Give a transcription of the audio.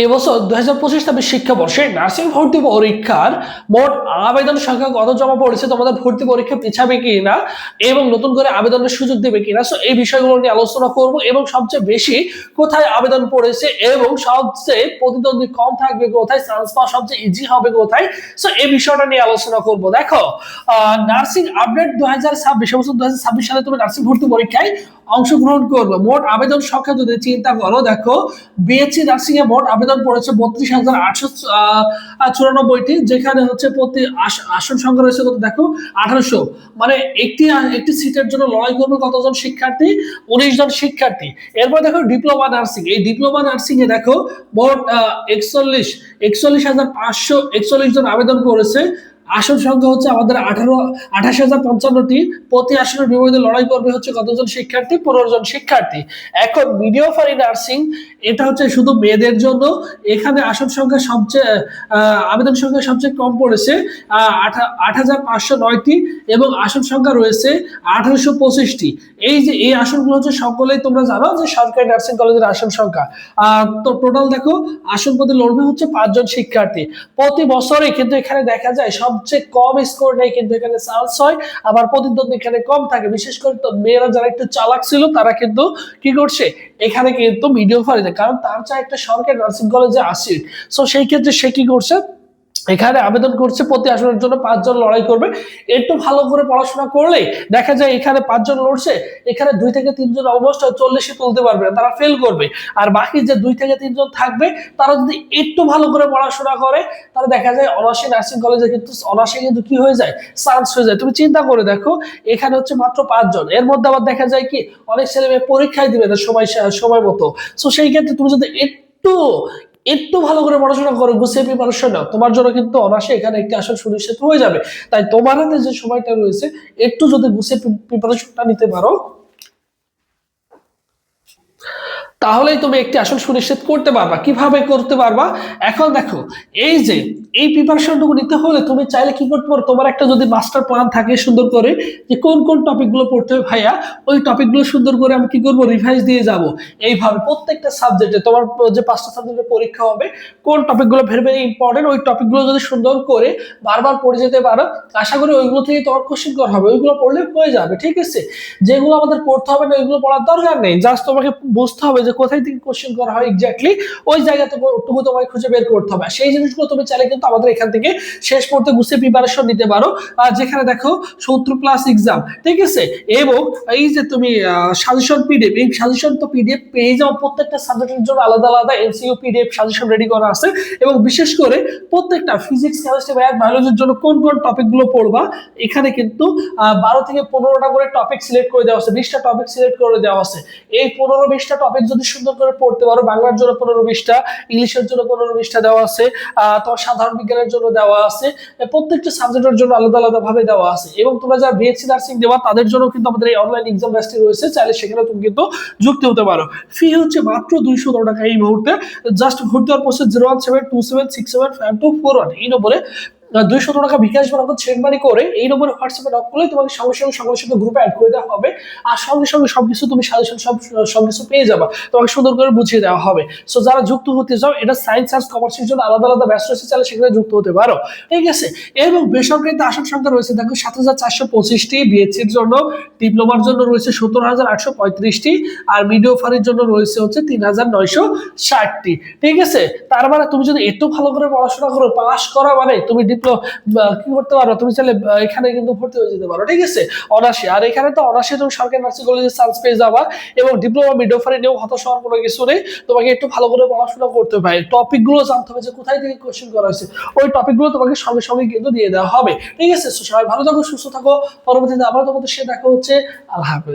এবছর 2025-26 শিক্ষাবর্ষে নার্সিং ভর্তি পরীক্ষার মোট আবেদন সংখ্যা কত জমা পড়েছে, তোমাদের ভর্তি পরীক্ষা পিছাবে কিনা এবং নতুন করে আবেদনের সুযোগ দেবে কিনা, সো এই বিষয়গুলো নিয়ে আলোচনা করব এবং সবচেয়ে বেশি কোথায় আবেদন পড়েছে এবং সবচেয়ে প্রতিদ্বন্দ্বী কম থাকবে কোথায়, চান্স পাওয়া সবচেয়ে ইজি হবে কোথায়, সো এই বিষয়টা নিয়ে আলোচনা করব। দেখো, নার্সিং আপডেট 2026 এবছর 2026 সালে তুমি নার্সিং ভর্তি পরীক্ষায় অংশগ্রহণ করবে। মোট আবেদন সংখ্যা যদি চিন্তা করো, দেখো বিএসসি নার্সিং এ মোট আবেদন পড়েছে 32,894টি, যেখানে হচ্ছে প্রতি আসন সংখ্যা রয়েছে কত, দেখো 1800। মানে একটি একটি সিটের জন্য লড়াই করবে কতজন শিক্ষার্থী, 19 জন শিক্ষার্থী। এরপর দেখো ডিপ্লোমা নার্সিং, এই ডিপ্লোমা নার্সিং এ দেখো মোট 41,541 জন আবেদন করেছে। আসন সংখ্যা হচ্ছে আমাদের 28,055টি। প্রতি আসনের বিপরীতে লড়াই করবে হচ্ছে কতজন শিক্ষার্থী, 15 জন শিক্ষার্থী। এখন মিডিওফারি নার্সিং, এটা হচ্ছে শুধু মেয়েদের জন্য। এখানে আসন সংখ্যা সবচেয়ে আবেদন সংখ্যা সবচেয়ে কম পড়েছে 8,509টি এবং আসন সংখ্যা রয়েছে 1825টি। এই যে এই আসনগুলো হচ্ছে সকলেই তোমরা জানো যে সরকারি নার্সিং কলেজের আসন সংখ্যা। তো টোটাল দেখো আসন প্রতি লড়বে হচ্ছে 5 জন শিক্ষার্থী। প্রতি বছরে কিন্তু এখানে দেখা যায় সবচেয়ে কম স্কোর নেই কিন্তু এখানে চান্স হয়, আবার প্রতিদ্বন্দ্বী এখানে কম থাকে। বিশেষ করে তো মেয়েরা যারা একটু চালাক ছিল তারা কিন্তু কি করছে, এখানে কিন্তু মিডিওফারি, কারণ তার চাই একটা সরকারি নার্সিং কলেজে আসি, সো সেই ক্ষেত্রে সে কি করছে, এখানে আবেদন করছে। প্রতি আসনের জন্য 5 জন লড়াই করবে। একটু ভালো করে পড়াশোনা করলে দেখা যায় এখানে 5 জন লড়ছে, এখানে 2 থেকে 3 জন অলমোস্ট 40 তুলতে পারবে না, তারা ফেল করবে। আর বাকি যে 2 থেকে 3 জন থাকবে তারা যদি একটু ভালো করে পড়াশোনা করে তাহলে দেখা যায় অনার্সে নার্সিং কলেজে কিন্তু অনার্সে কিন্তু কি হয়ে যায়, চান্স হয়ে যায়। তুমি চিন্তা করে দেখো, এখানে হচ্ছে মাত্র 5 জন, এর মধ্যে আবার দেখা যায় কি অনেক ছেলে মেয়ে পরীক্ষায় দিবে না সময় মতো। সো সেই ক্ষেত্রে তুমি যদি একটু একটু ভালো করে পড়াশোনা করো, গুছিয়ে প্রিপারেশন নাও, তোমার জন্য কিন্তু অনার্সে এখানে একটি আসন সুনিশ্চিত হয়ে যাবে। তাই তোমার হাতে যে সময়টা রয়েছে একটু যদি গুছিয়ে প্রিপারেশনটা নিতে পারো তাহলেই তুমি একটি আসন সুনিশ্চিত করতে পারবা। কিভাবে করতে পারবা, এখন দেখো এই যে এই প্রিপারেশনটুকু নিতে হলে তুমি চাইলে কি করতে পারো, তোমার একটা যদি মাস্টার প্ল্যান থাকে সুন্দর করে যে কোন কোন টপিকগুলো পড়তে হবে ভাইয়া, ওই টপিকগুলো সুন্দর করে আমি কি করবো, রিভাইজ দিয়ে যাব। এইভাবে প্রত্যেকটা সাবজেক্টে তোমার যে 5টা সাবজেক্টের পরীক্ষা হবে, কোন টপিকগুলো ভেরি ভেরি ইম্পর্টেন্ট, ওই টপিকগুলো যদি সুন্দর করে বারবার পড়ে যেতে পারো, আশা করি ওইগুলো থেকে তোমার কোশ্চেন করা হবে, ওইগুলো পড়লে হয়ে যাবে। ঠিক আছে, যেগুলো আমাদের পড়তে হবে না ওইগুলো পড়ার দরকার নেই, জাস্ট তোমাকে বুঝতে হবে যে কোথায় থেকে কোশ্চেন করা হয় এক্স্যাক্টলি, ওই জায়গাতে তোমাকে খুঁজে বের করতে হবে। সেই জিনিসগুলো তুমি চাইলে কিন্তু আমাদের এখান থেকে শেষ পর্যন্ত গুছিয়ে প্রিপারেশন নিতে পারো। যেখানে দেখো 70 প্লাস এক্সাম, ঠিক আছে, এবং এই যে তুমি সাজেশন পিডিএফ, এই সাজেশন তো পিডিএফ পেয়ে যাও, প্রত্যেকটা সাবজেক্টের জন্য আলাদা আলাদা এমসিকিউ পিডিএফ সাজেশন রেডি করা আছে। এবং বিশেষ করে প্রত্যেকটা ফিজিক্স, কেমিস্ট্রি, ম্যাথ, বায়োলজির জন্য কোন কোন টপিকগুলো পড়বা, এখানে কিন্তু 12 থেকে 15টা করে টপিক সিলেক্ট করে দেওয়া আছে, 20টা টপিক সিলেক্ট করে দেওয়া আছে। এই 15-20টা টপিক যদি সুন্দর করে পড়তে পারো, বাংলার জন্য 15-20টা, ইংলিশের জন্য 15-20টা দেওয়া আছে, তোমার সাধারণ বিজ্ঞানের জন্য দেওয়া আছে, প্রত্যেকটা সাবজেক্টের জন্য আলাদা আলাদা ভাবে দেওয়া আছে। এবং তোমরা যারা বিএসসি নার্সিং দেওয়া তাদের জন্য কিন্তু আমাদের এই অনলাইন এক্সাম ব্যাচটি রয়েছে, চাইলে সেখানে তুমি কিন্তু যুক্ত হতে পারো। ফি হচ্ছে মাত্র 210 টাকা এই মুহূর্তে। জাস্ট ভর্তি হওয়ার প্রসেস 01727675241 এই নম্বরে 200 টাকা বিকাশ বা নগদ সেন্ড মানি করে এই নম্বরে হোয়াটসঅ্যাপে নক করলে তোমাকে সঙ্গে সঙ্গে গ্রুপে অ্যাড করে দেওয়া হবে। আর সঙ্গে সঙ্গে সবকিছু তুমি সাজেশন সবকিছু পেয়ে যাবা, তোমাকে সুন্দর করে বুঝিয়ে দেওয়া হবে। সো যারা যুক্ত হতে চাও, এটা সায়েন্স আর কমার্সের জন্য আলাদা আলাদা ব্যাচ রয়েছে, চাইলে সেখানে যুক্ত হতে পারো। ঠিক আছে, এবং বেসরকারিতে আসন সংখ্যা রয়েছে দেখো 7,425টি, বিএসসির জন্য, ডিপ্লোমার জন্য রয়েছে 17,835টি, আর মিডিওফারির জন্য রয়েছে হচ্ছে 3,960টি। ঠিক আছে, তার মানে তুমি যদি একটু ভালো করে পড়াশোনা করো, পাস করা মানে তুমি কি করতে পারো, তুমি চাইলে এখানে কিন্তু ভর্তি হয়ে যেতে পারো। ঠিক আছে, অনার্সে, আর এখানে তো অনার্সে তুমি সরকারি নার্সিং কলেজে চান্স পেয়ে যাবা। এবং ডিপ্লোমা মিডিওফারি নিয়েও হতাশ হওয়ার কোনো কিছু নেই, তোমাকে একটু ভালো করে পড়াশোনা করতে হবে, টপিক গুলো জানতে হবে যে কোথায় থেকে কোশ্চেন করা হয়েছে, ওই টপিক গুলো তোমাকে সঙ্গে সঙ্গে কিন্তু দিয়ে দেওয়া হবে। ঠিক আছে, সবাই ভালো থাকো, সুস্থ থাকো, পরবর্তীতে আবার তোমাদের সাথে দেখা হচ্ছে। আল্লাহ হাফেজ।